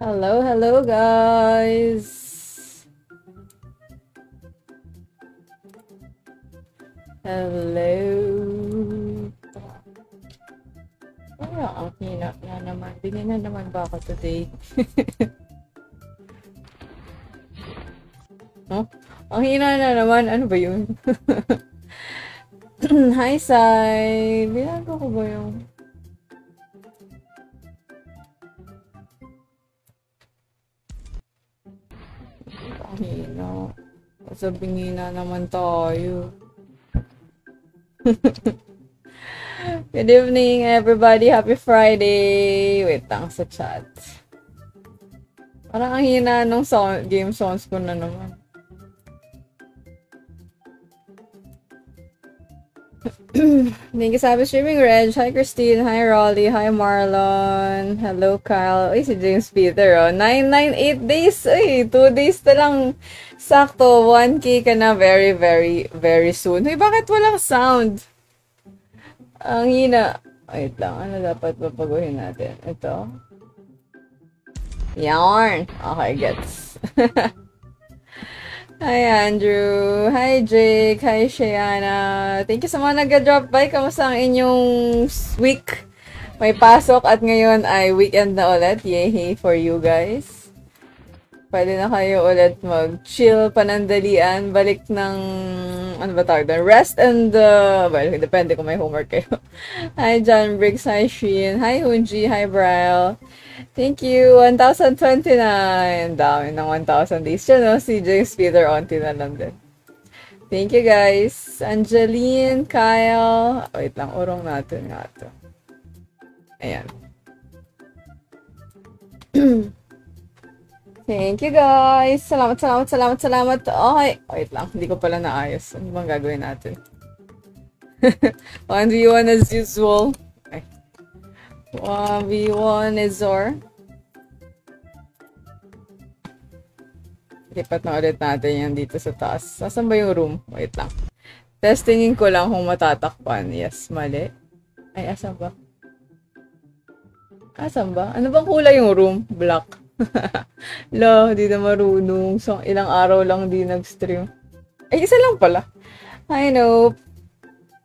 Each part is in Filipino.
Hello, hello guys. Hello. Ang hina na naman. Bigyan na naman ba ako today? Huh? Ang hina na naman. Ano ba yun? Hi, Sai. Binago ko ba yung... Ang hina. Sabihin na naman tayo. Good evening, everybody. Happy Friday. Wait lang sa chat. Parang ang hina nung game songs ko na naman. Thank you sa streaming, Reg. Hi, Christine. Hi, Rolly. Hi, Marlon. Hello, Kyle. Uy, si James Peter, oh. 998 days. Uy, 2 days na lang. Sakto, 1K ka na very, very, very soon. Uy, bakit walang sound? Ang hina. Wait lang, ano dapat papaguhin natin? Ito. Yarn. Okay, gets. Hi, Andrew. Hi, Jake. Hi, Shayana. Thank you sa mga nag-drop by. Kamusta ang inyong week? May pasok at ngayon ay weekend na ulit. Yay for you guys. Pwede na kayo ulit mag-chill, panandalian, balik ng, ano ba tawag doon? Rest and, well, depende kung may homework kayo. Hi, John Briggs. Hi, Sheen. Hi, Hunji. Hi, Brian. Thank you. 1,029. Dami ng 1,000 days. Yan, no? Si James Peter, onti na lang din. Thank you, guys. Angeline, Kyle. Wait lang, urong natin nga ito. Ayan. Thank you, guys. Salamat, salamat, salamat, salamat. Okay. Wait lang, hindi ko pala naayos. Ano bang gagawin natin? 1v1 as usual. Okay. 1v1 is or. Lipat na ulit natin yan dito sa taas. Saan ba yung room? Wait lang. Testingin ko lang kung matatakpan. Yes, mali. Ay, asan ba? Asan ba? Ano bang kulay yung room? Black. Lo, di na marunong. So, ilang araw lang di nag-stream. Ay, isa lang pala. I know.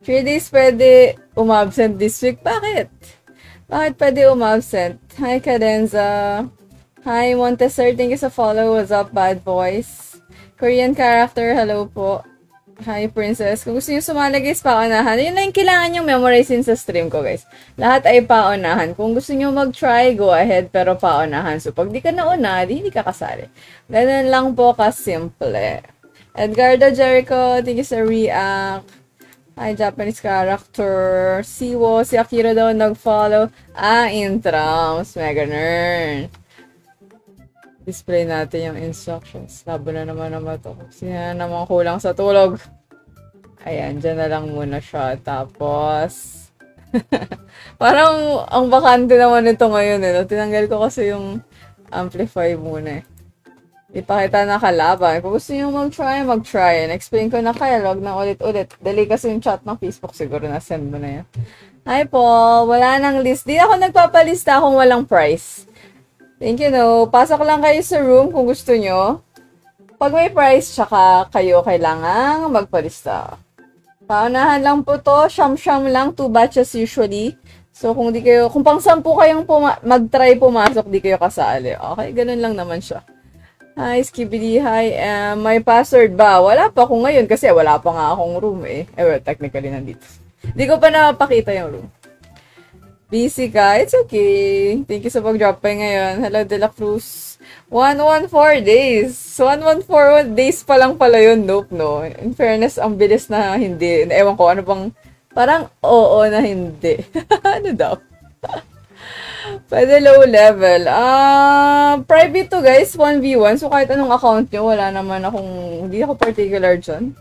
3 days pwede umabsent this week. Bakit? Bakit pwede umabsent? Hi, Cadenza. Hi, Montessor. Thank you sa follow. What's up, bad boys? Korean character. Hello po. Hi, Princess. Kung gusto nyo sumali, guys, paunahan. Yun lang yung kailangan yung memorizein sa stream ko, guys. Lahat ay paunahan. Kung gusto nyo mag-try, go ahead, pero paunahan. So, pag di ka nauna, di hindi ka kasali. Ganun lang po ka-simple. Edgardo Jericho, thank you sa react. Hi, Japanese character. Siwo, si Akira daw nag-follow. Intrams. Mega nerd. Display natin yung instructions. Labo na naman to. Kasi na naman kulang sa tulog. Ayan, dyan na lang muna siya. Tapos, parang ang bakante naman ito ngayon. No? Tinanggal ko kasi yung amplify muna. Ipakita na kalaban. Kung gusto nyo mag-try. Explain ko na kayo. Log na ulit-ulit. Dali kasi yung chat ng Facebook. Siguro na-send mo na yan. Hi, Paul. Wala nang list. Di ako nagpapalista kung walang price. Thank you, no. Pasok lang kayo sa room kung gusto nyo. Pag may price, tsaka kayo kailangang magpalista. Paunahan lang po to. Siyam-siyam lang. 2 batches usually. So, kung pang 10 kayong mag-try pumasok, di kayo kasali. Okay, ganun lang naman siya. Hi, Skibidi. Hi. May password ba? Wala pa ako ngayon kasi wala pa nga akong room eh. Well, technically nandito. Di ko pa napakita yung room. Busy ka? It's okay. Thank you sa pag-drop by ngayon. Hello, De La Cruz. 114 days. So, 114 days pa lang pala yun. Nope, no. In fairness, ang bilis na hindi. Ewan ko, ano bang, parang oo na hindi. Ano daw? Pwede low level. Private to guys, 1v1. So kahit anong account nyo, wala naman akong, hindi ako particular dyan.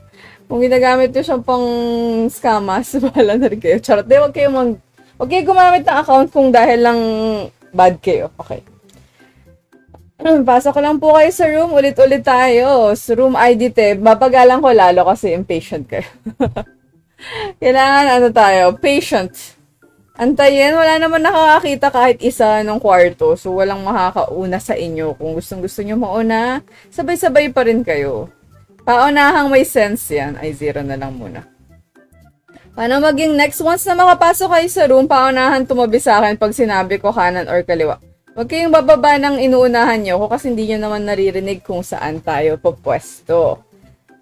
Kung ginagamit nyo siyang pang scamas, wala na rin kayo. Charot. Di, huwag kayo gumamit ng account kung dahil lang bad kayo. Okay. Pasok lang po kayo sa room. Ulit-ulit tayo. Sa room ID tab. Mapagalang ko lalo kasi impatient kayo. Kailangan tayo? Patient. Antayin, wala naman nakakakita kahit isa ng kwarto. So, walang makakauna sa inyo. Kung gustong-gusto nyo mauna, sabay-sabay pa rin kayo. Paunahang may sense yan. Ay, 0 na lang muna. Paano maging next? Once na makapasok kayo sa room, paunahan tumabi sa akin pag sinabi ko kanan or kaliwa. Huwag kayong bababa ng inuunahan nyo ko kasi hindi nyo naman naririnig kung saan tayo pupwesto.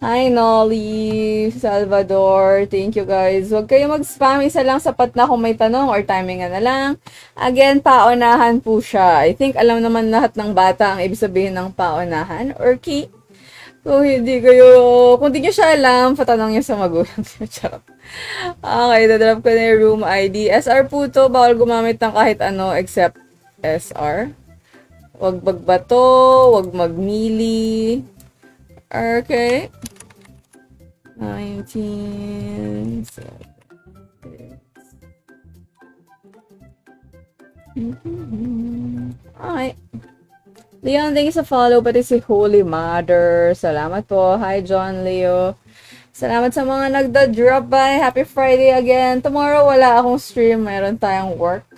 Hi, Nolly, Salvador. Thank you, guys. Huwag kayo mag-spam. Isa lang sapat na kung may tanong or timing na lang. Again, paunahan po siya. I think alam naman lahat ng bata ang ibig sabihin ng paunahan or key. Kung hindi nyo siya alam, patanong nyo sa magulang. Charot. Okay, dadrop ko na yung room ID. SR po to. Bawal gumamit ng kahit ano except SR. Huwag magbato. Huwag magmili. Okay. 19. Okay. Leon, thank you sa follow. Pati si Holy Mother. Salamat po. Hi, John Leo. Salamat sa mga nagda-drop by. Happy Friday again. Tomorrow, wala akong stream. Meron tayong work.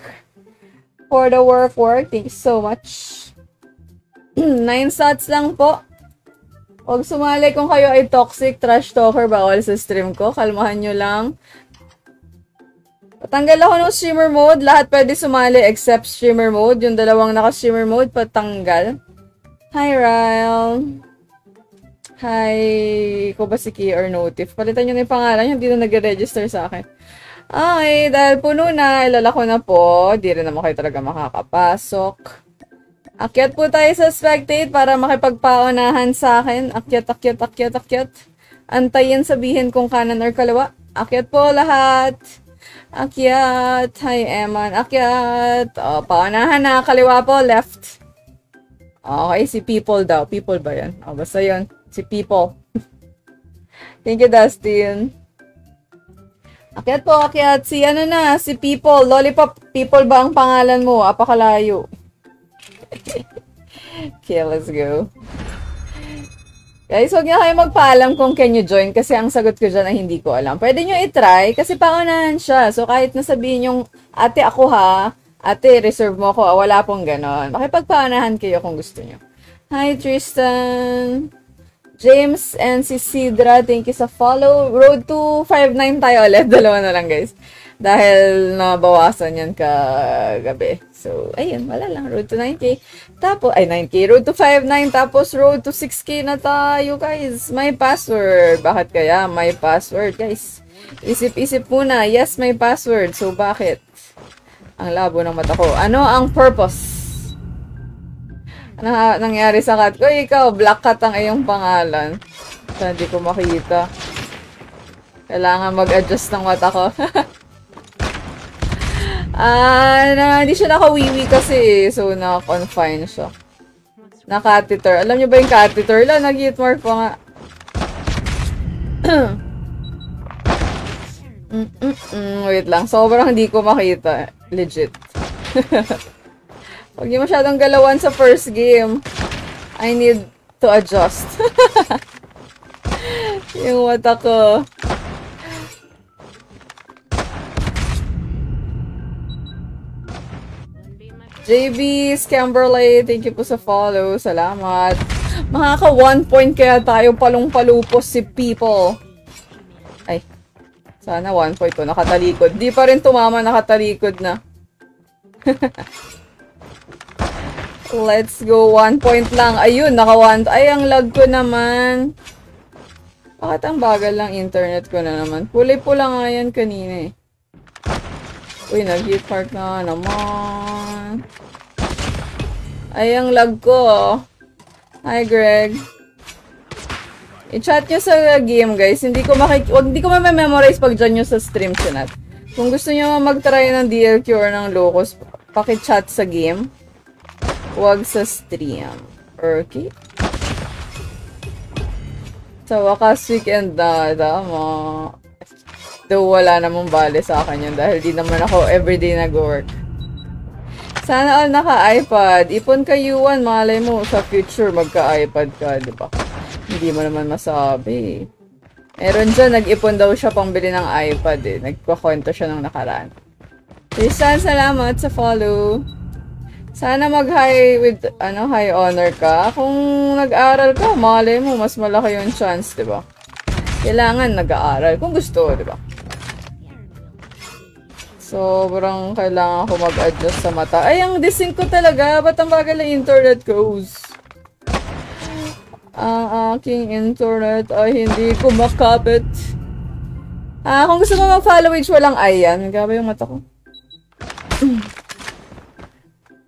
For the work. Thank you so much. 9 sats lang po. Huwag sumali kung kayo ay toxic, trash talker, bawal sa stream ko. Kalmahan nyo lang. Patanggal ako ng streamer mode. Lahat pwede sumali except streamer mode. Yung dalawang naka-streamer mode, patanggal. Hi, Ryle. Hi. Ikaw ba si Key or Notif? Palitan nyo na yung pangalan. Hindi na nag-register sa akin. Okay, dahil puno na, ilala ko na po. Di rin naman kayo talaga makakapasok. Akyat po tayo sa spectate para makipagpaunahan sa akin. Akyat. Antayin sabihin kung kanan or kaliwa. Akyat po lahat. Akyat. Hi, Eman. Akyat. O, paunahan na. Kaliwa po. Left. Okay, si People daw. People ba yan? O, basta yun. Si People. Thank you, Dustin. Akyat po, akyat. Si People. Lollipop. People ba ang pangalan mo? Apakalayo. Okay, let's go. Guys, huwag niyo kayo magpaalam kung can you join kasi ang sagot ko dyan ay hindi ko alam. Pwede nyo itry kasi paunahan siya. So, kahit nasabihin yung, ate ako ha, ate, reserve mo ako, wala pong ganon. Makipagpaunahan kayo kung gusto nyo. Hi, Tristan. James and si Sidra, thank you sa follow. Road to 5-9 tayo ulit. Dalawa na lang, guys. Dahil nabawasan yan kagabi. So, ayun, wala lang. Road to 9K. Tapos, 9K. Road to 5-9. Tapos, road to 6K na tayo, guys. May password. Bakit kaya? May password, guys. Isip-isip muna. Yes, may password. So, bakit? Ang labo ng mata ko. Ano ang purpose? Ano nangyari sa cat ko? Ikaw, Black Cat ang iyong pangalan. So, hindi ko makita. Kailangan mag-adjust ng mata ko. Hindi siya naka-wiwi kasi. So, naka-confine siya. Na-catheter. Alam niyo ba yung catheter? Nag-hitmark pa nga. Wait lang. Sobrang hindi ko makita. Legit. Huwag niyo masyadong galawan sa first game. I need to adjust. Yung mata ko. JB, Scamberlay, thank you po sa follow. Salamat. Makaka 1 point kaya tayo palong-palupos si People. Ay, sana 1 point ko. Nakatalikod. Di pa rin tumama, nakatalikod na. Let's go. 1 point lang. Ayun, naka 1. Ay, ang lag ko naman. Bakit ang bagal lang internet ko na naman? Kulay-pula nga yan kanina eh. Uy, nag-hit park na naman. Ay, ang lag ko. Hi, Greg. I-chat nyo sa game, guys. Hindi ko ma-memorize pag dyan nyo sa stream chat. Kung gusto nyo mag-try ng DLQ or ng Locos, Paki-chat sa game. Huwag sa stream. Okay? Sa wakas weekend na, tama. Though wala namang bale sa akin yun dahil di naman ako everyday nag-work. Sana all naka-iPad. Ipon ka U1, malay mo sa future magka-iPad ka, di ba? Hindi mo naman masabi. Meron dyan, nag-ipon daw siya pambili ng iPad eh. Nagpakwento siya nung nakaraan. Tristan, salamat sa follow. Sana mag-high with, high honor ka. Kung nag-aral ka, malay mo, mas malaki yung chance, di ba? Kailangan nag-aaral. Kung gusto, di ba? Sobrang kailangan ko mag-adjust sa mata. Ay, ang dising ko talaga. Ba't ang bagal ng internet goes? Ang aking internet ay hindi ko makapit. Kung gusto mo mag-follow page, walang ay yan. Grabe yung mata ko.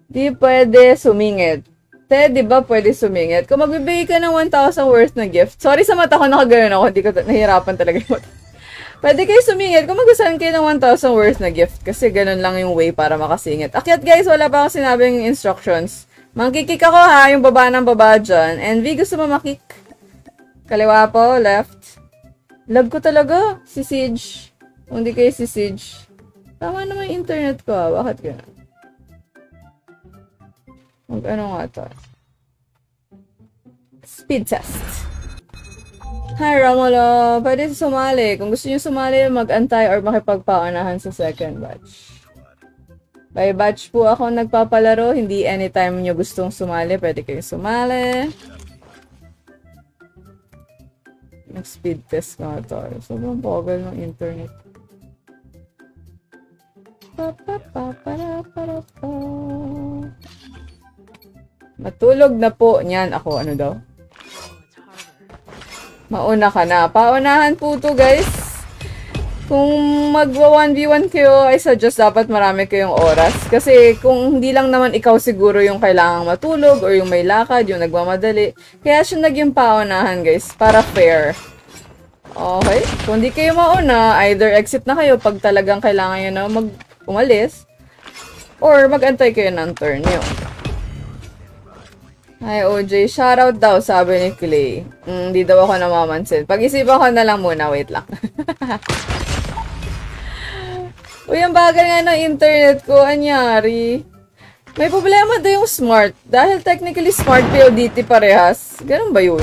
Di pwede sumingit. Te, di ba pwede sumingit? Kung magbibigay ka ng 1,000 worth na gift. Sorry sa mata ko, nakaganoon ako. Hindi ko nahihirapan talaga yung mata. Pwede kayo sumingit kung magustuhan kayo ng 1,000 worth na gift. Kasi ganun lang yung way para makasingit. Akyat guys, wala pa akong sinabing instructions. Mangkikik ako ha, yung baba ng baba dyan. And V, gusto mo makik? Kaliwa po, left. Lag ko talaga, si Siege. Kung di kayo si Siege. Tama naman yung internet ko ha, bakit ganun? Mag-ano nga to? Speed test. Hi, Romulo. Pwede sumali. Kung gusto niyo sumali, mag-antay or makipagpaunahan sa second batch. By batch po ako nagpapalaro. Hindi anytime niyo gustong sumali, pwede kayong sumali. Nag-speed test nga tayo. Sobrang bagal ng internet. Matulog na po. Niyan ako. Ano daw? Mauna ka na. Paunahan po to guys. Kung magwa 1v1 kayo, I suggest dapat marami kayong oras. Kasi kung hindi lang naman ikaw siguro yung kailangang matulog or yung may lakad, yung nagmamadali. Kaya siya naging paunahan guys. Para fair. Okay? Kung di kayo mauna, either exit na kayo pag talagang kailangan nyo na umalis. Or mag-antay kayo ng turn nyo. Hi, OJ. Shoutout daw, sabi ni Clay. Hindi daw ako namamansin. Pag-isipan ko na lang muna. Wait lang. Uy, ang bagal nga ng internet ko. Anyari? May problema daw yung smart. Dahil technically smart PODT parehas. Ganun ba yun?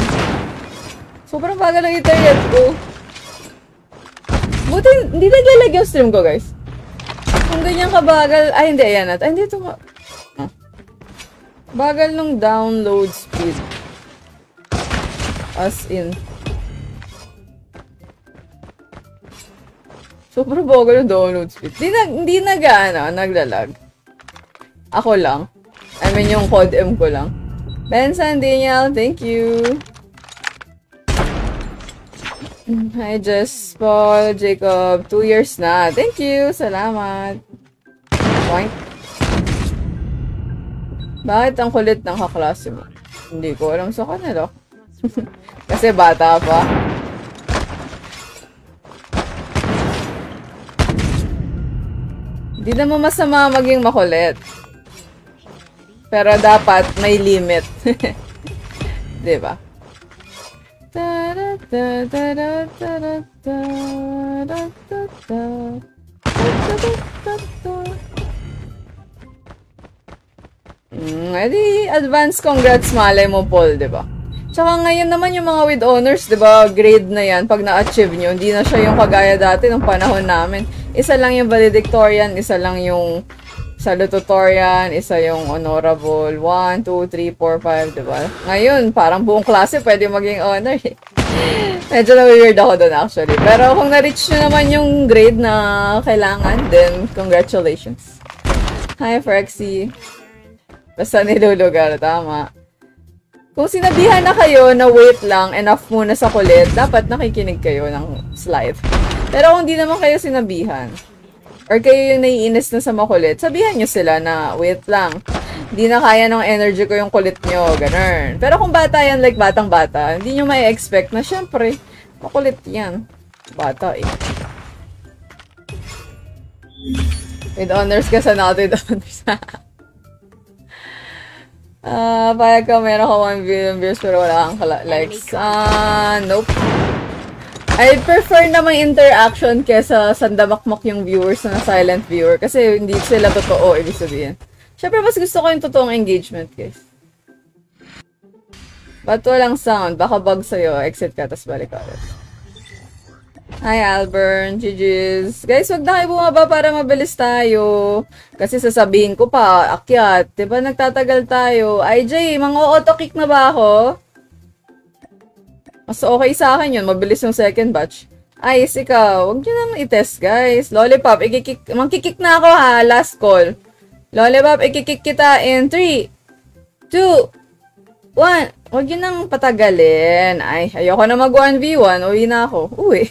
Sobrang bagal ng internet ko. Buti, hindi naglalag yung stream ko, guys. Kung ganyan kabagal. Ay, hindi. Ayan natin. Ay, hindi ito ka. Bagal nung download speed. As in. Sobrang bagal yung download speed. Hindi naglalag. Ako lang. I mean, yung code M ko lang. Benson, Daniel, thank you. Hi, Jess, Paul, Jacob. 2 years na. Thank you. Salamat. Point. Bakit ang kulit ng kaklase mo? Hindi ko alam sa kanila. Kasi bata pa. Hindi naman masama maging makulit. Pero dapat may limit. Diba? Edi, advance congrats malay mo, Paul, diba? Tsaka ngayon naman yung mga with honors, diba, grade na yan, pag na-achieve nyo, hindi na siya yung kagaya dati ng panahon namin. Isa lang yung valedictorian, isa lang yung salutatorian, isa yung honorable, 1, 2, 3, 4, 5, diba? Ngayon, parang buong klase pwede maging honor eh. Medyo na-weird ako doon actually. Pero kung na-reach nyo naman yung grade na kailangan, then congratulations. Hi, Frexy. Basta nilulugar, tama. Kung sinabihan na kayo na wait lang, enough muna sa kulit, dapat nakikinig kayo ng slide. Pero kung di naman kayo sinabihan, or kayo yung naiinis na sa makulit, sabihan nyo sila na wait lang. Hindi na kaya ng energy ko yung kulit nyo, ganun. Pero kung bata yan, like batang-bata, hindi nyo may expect na syempre, makulit yan. Bata eh. With honors ka sa not with honors. Payag ka, meron ka 1 billion views pero wala kang likes. Nope. I prefer namang interaction kesa sandamakmak yung viewers na silent viewer kasi hindi sila totoo, ibig sabihin. Siyempre, mas gusto ko yung totoong engagement, guys. Ba't walang sound? Baka bug sa'yo. Exit ka, tas balik ka ulit. Hi, Albern. GG's. Guys, wag na kayo bumaba para mabilis tayo. Kasi sasabihin ko pa, akyat. Diba nagtatagal tayo? IJ, mga auto-kick na ba ako? Mas okay sa akin yun. Mabilis yung second batch. Ice, ikaw. Huwag nyo nang i-test, guys. Lollipop, mangkikik na ako ha. Last call. Lollipop, ikikik kita in 3, 2, 1. Huwag nyo nang patagalin. Ay, ayoko na mag 1v1. Uwi na ako. Uwi.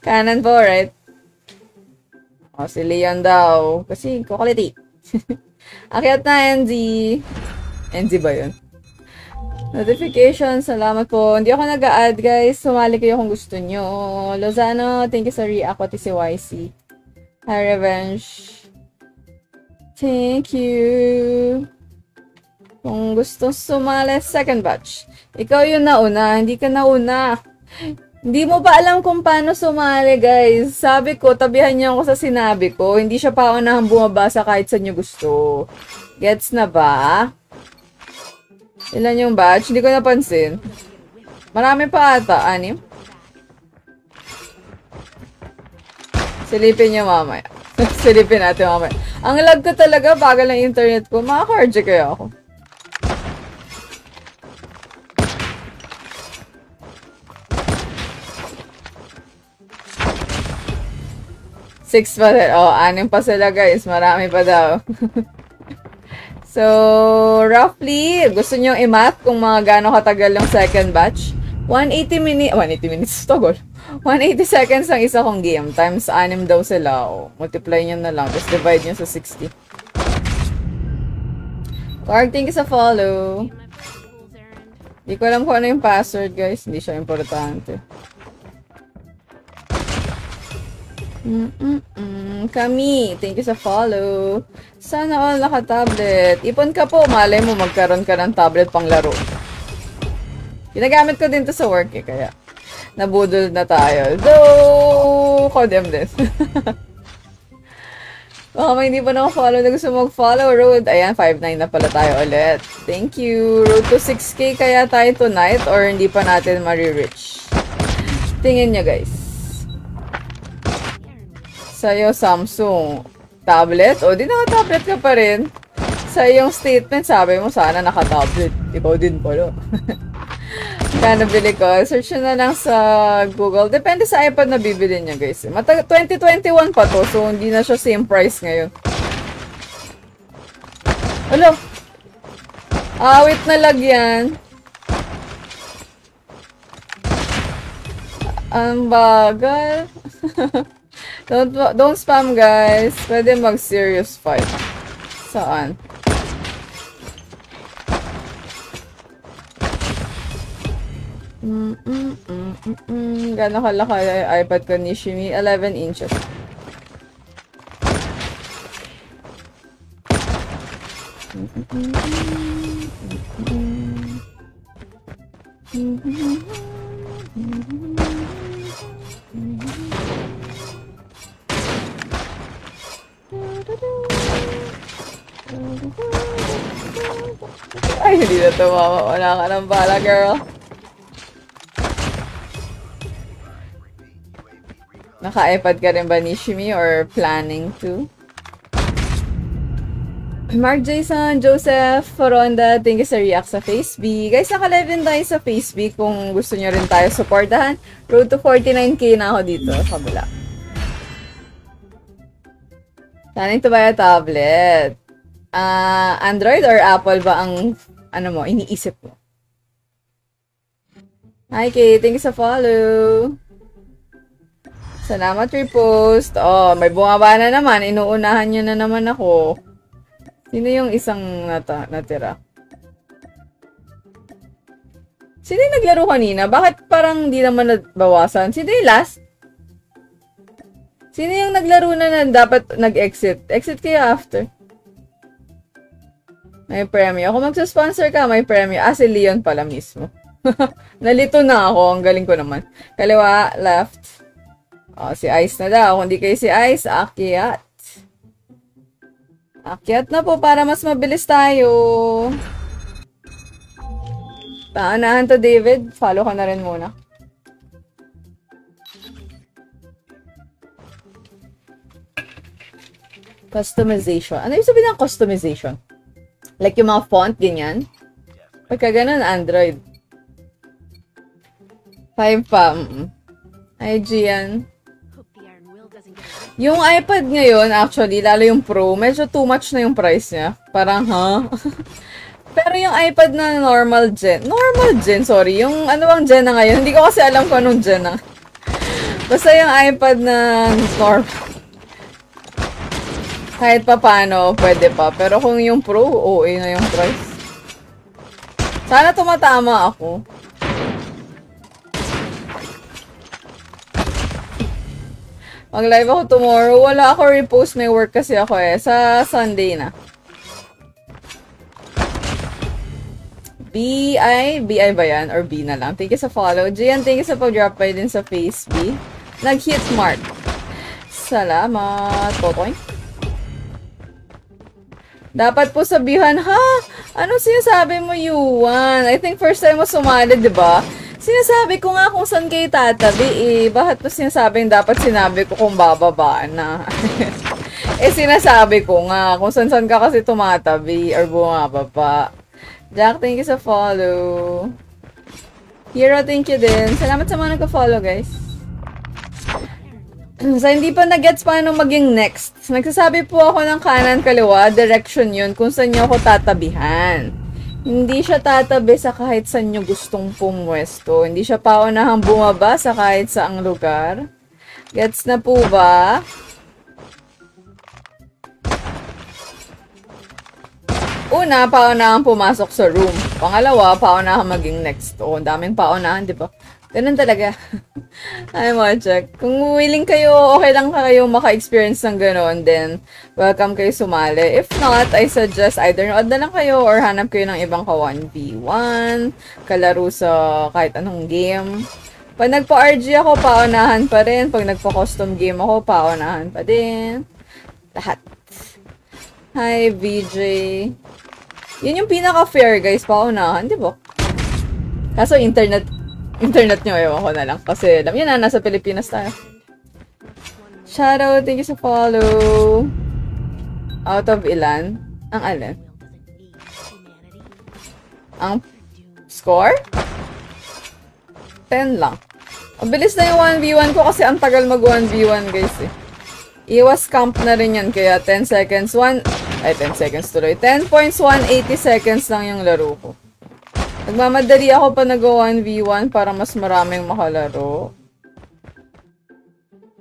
Kanan po, right? O, si Leon daw. Kasi, kukuliti. Akyat na, NZ. NZ ba yun? Notification, salamat po. Hindi ako nag-a-add, guys. Sumali kayo kung gusto nyo. Lozano, thank you sa react. Pati si YC. Hi, Revenge. Thank you. Kung gusto sumali, second batch. Ikaw yung nauna, hindi ka nauna. Hindi mo ba alam kung paano sumali, guys? Sabi ko, tabihan niyo ako sa sinabi ko. Hindi siya paunahang bumabasa kahit saan niyo gusto. Gets na ba? Ilan yung batch? Hindi ko napansin. Marami pa ata. 6? Silipin niyo mamaya. Silipin natin mamaya. Ang lag ko talaga, bagal ng internet ko. Makaka-RJ kaya ako. Six pa rin. Oh, 6 pa sila, guys. Marami pa daw. So, roughly, gusto nyo i-math kung mga gano'ng katagal yung second batch? 180 minutes. Togol. 180 seconds ang isa kong game. Times 6 daw sila. O, multiply nyo na lang. Tapos divide nyo sa 60. Clark, thank you sa follow. Hindi ko alam kung ano yung password, guys. Hindi siya importante. Kami, thank you sa follow. Sana all naka-tablet. Ipon ka po, malay mo magkaroon ka ng tablet pang laro. Ginagamit ko din to sa work eh, kaya nabudol na tayo. Though, condemn this. Baka may hindi pa naka-follow na gusto mag-follow. Road, ayan, 5-9 na pala tayo ulit. Thank you. Road to 6K kaya tayo tonight or hindi pa natin mari-reach? Tingin nyo, guys. Sa'yo, Samsung. Tablet? O, di naka-tablet ka pa rin. Sa iyong statement, sabi mo, sana naka-tablet. Ikaw din pala. Kano bili ko? Search na lang sa Google. Depende sa iPad na bibili niya, guys. 2021 pa to, so hindi na siya same price ngayon. Hello? Awit na lagyan. Ang bagal. Don't spam, guys. Pwede mag-serious fight. Saan? Gano'n kalaki iPad ko ni Shimi? 11 inches. Ay, hindi na tumawa. Wala ka ng bala, girl. Naka-iPad ka rin ba ni Shimi or planning to? Mark Jason, Joseph, Foronda, thank you sa react sa FaceB. Guys, naka-live din tayo sa FaceB kung gusto nyo rin tayo supportahan. Road to 49K na ako dito sa kabila. Planning to buy a tablet. Android or Apple ba ang ano mo, iniisip mo? Hi, Kate. Thank you sa follow. Salamat, repost. Oh, may bumaba na naman. Inuunahan nyo na naman ako. Sino yung isang natira? Sino yung naglaro kanina? Bakit parang di naman nabawasan? Sino yung last? Sino yung naglaro na dapat nag-exit? Exit kayo after. May premyo. Kung magsa-sponsor ka, may premyo. Ah, si Leon pala mismo. Nalito na ako. Ang galing ko naman. Kaliwa, left. Oh, si Ice na daw. Kung di kayo si Ice, akyat. Akyat na po para mas mabilis tayo. Paanahan to, David. Follow ka na rin muna. Customization. Ano yung sabihin ng customization? Like yung mga font, ganyan? Pagka ganun, Android. 5 pa. IGN. Yung iPad ngayon, actually, lalo yung Pro, medyo too much na yung price niya. Parang, Pero yung iPad na normal gen, sorry. Yung ano bang gen na ngayon? Hindi ko kasi alam kung anong gen na. Basta yung iPad na normal. Kahit pa paano, pwede pa. Pero kung yung Pro, OA na yung price. Sana tumatama ako. Mag-live ako tomorrow. Wala ako repost. May work kasi ako eh. Sa Sunday na. BI ba yan? Or B na lang? Thank you sa follow. Gian, thank you sa pag-drop by din sa face B. Nag-hit mark. Salamat. Totoy. Dapat po sabihan, ano sinasabi mo, Yuan? I think first time mo sumali, di ba? Sinasabi ko nga kung saan kayo tatabi, Bakit po sinasabing dapat sinabi ko kung bababa na? Sinasabi ko nga kung saan ka kasi tumatabi or bumababa. Jack, thank you sa follow. Hero, thank you din. Salamat sa mga nagka-follow, guys. So, hindi pa na-gets paano maging next. Nagsasabi po ako ng kanan kaliwa, direction yun kung saan nyo ako tatabihan. Hindi siya tatabi sa kahit saan nyo gustong pumwesto. Hindi siya paunahang bumaba sa kahit saang lugar. Gets na po ba? Una, paunahang pumasok sa room. Pangalawa, paunahang maging next. O, daming paunahan, di ba? Ganun talaga. Ay, mo check. Kung willing kayo, okay lang kayo maka-experience ng ganun, then welcome kayo sumali. If not, I suggest either nood na lang kayo or hanap kayo ng ibang ka 1v1, kalaro sa kahit anong game. Pag nagpa-RG ako, paunahan pa rin. Pag nagpa-custom game ako, paunahan pa din. Lahat. Hi, VJ. Yun yung pinaka-fair, guys. Paunahan, di ba? Kaso internet nyo, ewan ko na lang. Kasi alam nyo na, nasa Pilipinas tayo. Shoutout, thank you sa follow. Out of ilan? Ang alin? Ang score? 10 lang. Mabilis na yung 1v1 ko kasi ang tagal mag 1v1 guys eh. Iwas camp na rin yan kaya 10 seconds 10 seconds tuloy. 10 points, 180 seconds lang yung laro ko. Nagmamadali ako pa nag-1v1 para mas maraming makalaro.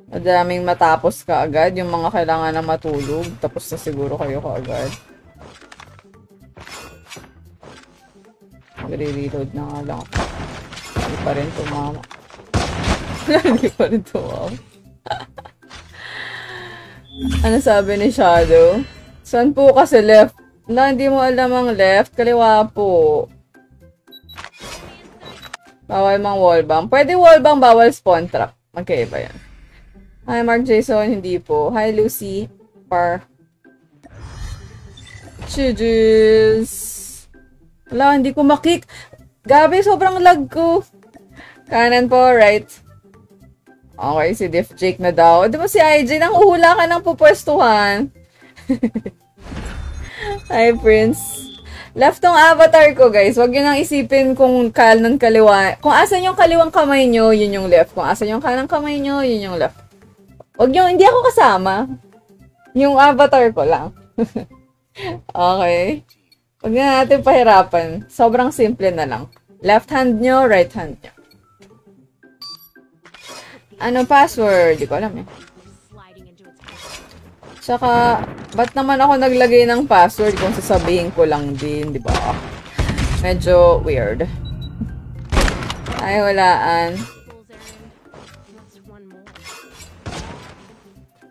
Madaming matapos ka agad. Yung mga kailangan na matulog. Tapos na siguro kayo kaagad. Magre-reload na nga lang ako. Hindi pa rin tumama. Hindi pa rin tumama. Ano sabi ni Shadow? Saan po kasi left? Wala, hindi mo alam ang left. Kaliwa po. Bawal mang wallbang. Pwede wallbang, bawal spawn trap. Magkaiba yan. Hi, Mark Jason. Hindi po. Hi, Lucy. Par. Chidges. Wala, hindi ko makik. Gabi, sobrang lag ko. Kanan po, right. Okay, si Diff Jake na daw. Di ba si IJ, nang uhula ka ng pupwestuhan. Hi, Prince. Left tong avatar ko, guys. Huwag nyo nang isipin kung kanan kaliwa. Kung asan yung kaliwang kamay nyo, yun yung left. Kung asan yung kanang kamay nyo, yun yung left. Huwag nyo, hindi ako kasama. Yung avatar ko lang. Okay. Huwag na natin pahirapan. Sobrang simple na lang. Left hand nyo, right hand nyo. Ano password? Di ko alam eh. Tsaka, ba't naman ako naglagay ng password kung sasabihin ko lang din, di ba? Medyo weird. Ay, walaan.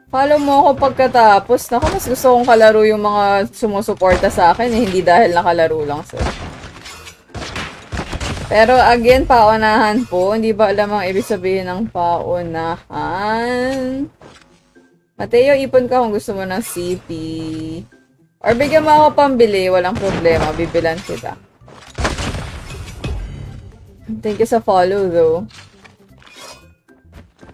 Follow mo ako pagkatapos. Naku, mas gusto kong kalaro yung mga sumusuporta sa akin eh, hindi dahil nakalaro lang sila. Pero again, paunahan po. Hindi ba alam ang ibig sabihin ng paunahan? Mateo, ipon ka kung gusto mo ng CP. Or bigyan mo ako pambili, walang problema. Bibilan kita. Thank you sa follow though.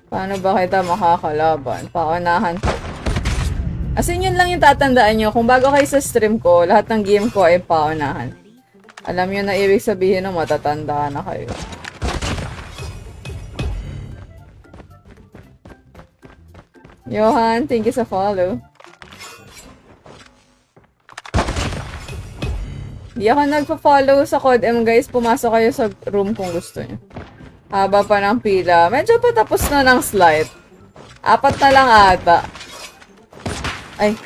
Paano ba kita makakalaban? Paunahan po. As in, yun lang yung tatandaan nyo. Kung bago kayo sa stream ko, lahat ng game ko ay paunahan. Alam nyo na ibig sabihin ng matatanda na kayo. Johan, thank you sa follow. Di ako nagpa-follow sa COD-M guys. Pumasok kayo sa room kung gusto nyo. Haba pa ng pila. Medyo patapos na ng slide. 4 na lang ata. Ay.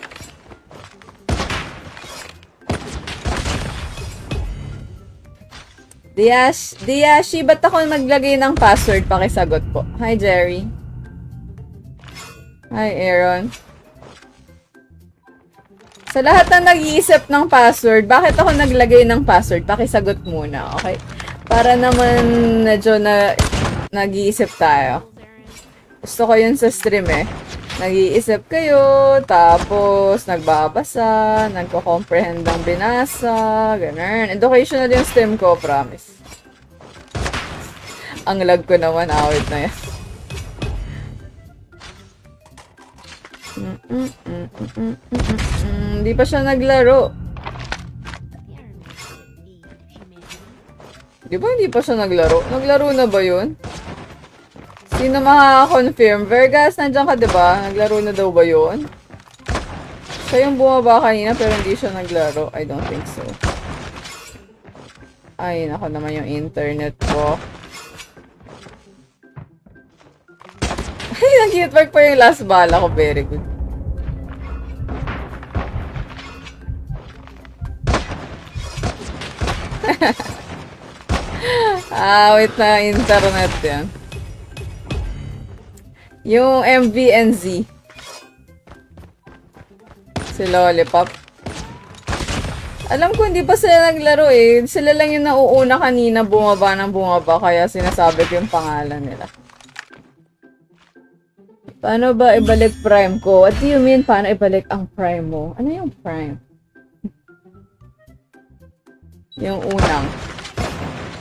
Diashi, ba't ako naglagay ng password? Pakisagot po. Hi, Jerry. Hi, Aaron. Sa lahat na nag-iisip ng password, bakit ako naglagay ng password? Pakisagot muna, okay? Para naman medyo nag-iisip tayo. Gusto ko yun sa stream eh. Nag-iisip kayo, tapos nagbabasa, nagko-comprehend ng binasa, ganun. Educational yung stream ko, promise. Ang lag ko naman, awit na yan. Hindi pa siya naglaro. Di ba hindi pa siya naglaro? Naglaro na ba yun? Sino makaka-confirm? Vergas, nandiyan ka diba? Naglaro na daw ba yun? Siya yung bumaba kanina pero hindi siya naglaro. I don't think so. Ay, nako naman yung internet ko. Ay, nag-cute work pa yung last bala ko. Very good. Wait na, internet yan. Yung MVNZ. Si Lollipop. Alam ko, hindi pa sila naglaro eh. Sila lang yung nauuna kanina bumaba ng bumaba, kaya sinasabi ko yung pangalan nila. Paano ba ibalik prime ko? What do you mean, paano ibalik ang prime mo? Ano yung prime? Yung unang.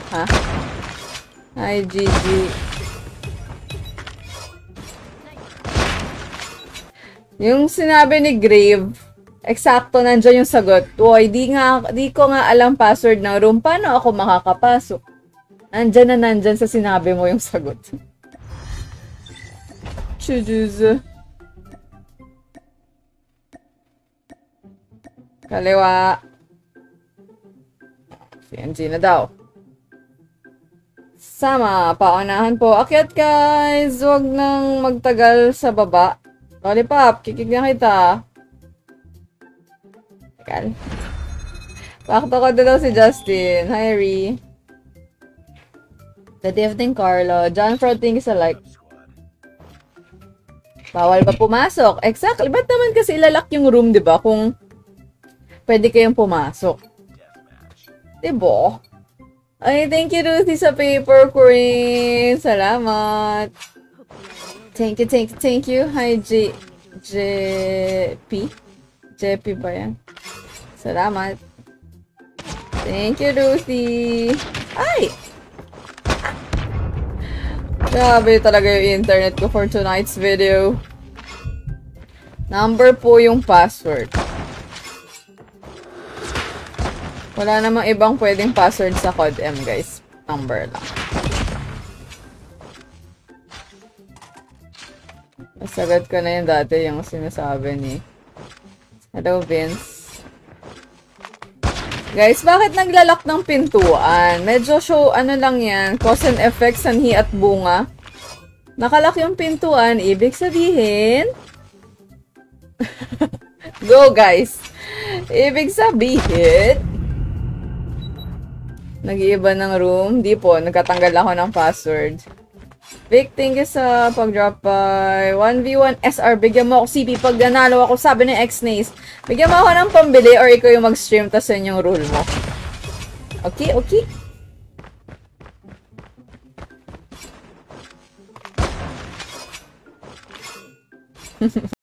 Ha? Hi, Gigi. Yung sinabi ni Grave, eksakto, nandiyan yung sagot. Uy, di ko nga alam password ng room. Paano ako makakapasok? Nandyan sa sinabi mo yung sagot. Chujuz. Kaliwa. CNG na daw. Sama, paunahan po. Akyat guys, huwag nang magtagal sa baba. Lollipop, kikig na kita. Tekal. Bakto ko daw si Justin. Hi, Ree. Good evening, Carlo. John Fraud, thank you sa like. Bawal ba pumasok? Exactly. Ba't naman kasi ilalak yung room, di ba? Kung pwede kayong pumasok. Diba? Ay, thank you, Ruthie, sa paper queen. Salamat. Thank you. Hi, JP. JP ba yan? Salamat. Thank you, Ruthie. Ay! Grabe talaga yung internet ko for tonight's video. Number po yung password. Wala namang ibang pwedeng password sa COD-M, guys. Number lang. Nasagot ko na yun dati yung sinasabi ni Hello, Vince. Guys, bakit naglalak ng pintuan? Medyo show, ano lang yan, cause and effect, sanhi at bunga. Nakalak yung pintuan, ibig sabihin... Go, guys! Ibig sabihin... Nag-iiba ng room. Di po, nagkatanggal ako ng password. Vic, thank you sa pag-drop by 1v1 SR. Bigyan mo ako CP pag nanalo ako, sabi ng X-Nace. Bigyan mo ako ng pambili or ikaw yung mag-stream tas yun yung rule mo. Okay, okay.